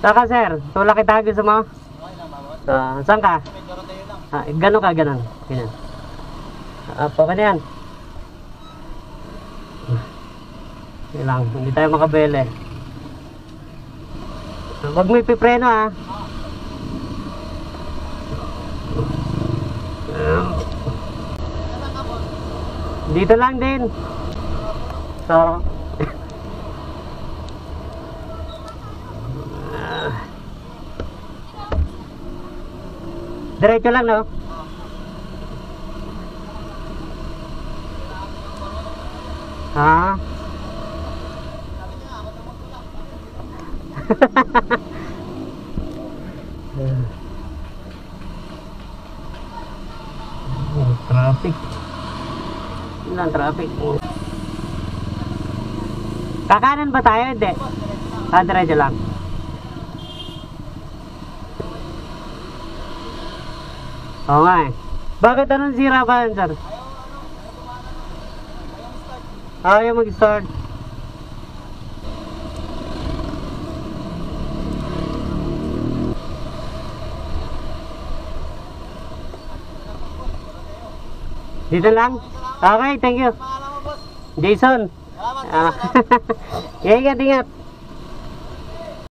Saka sir, tulak kita gusto mo? Saan ka? Gano'n ka, gano'n. Ganyan. Okay na yan. Lang, hindi tayo makabele. Huwag mo ipipreno ha. Dito lang din. So diretso lang no. Ha? Traffic. Ilang traffic. Kakanan ba tayo? Hindi. Diretso lang. Oo nga eh. Bakit anong sira ba yan, sir? Ayaw mag-start. Dito lang? Okay, thank you. Jason. Ingat, ingat.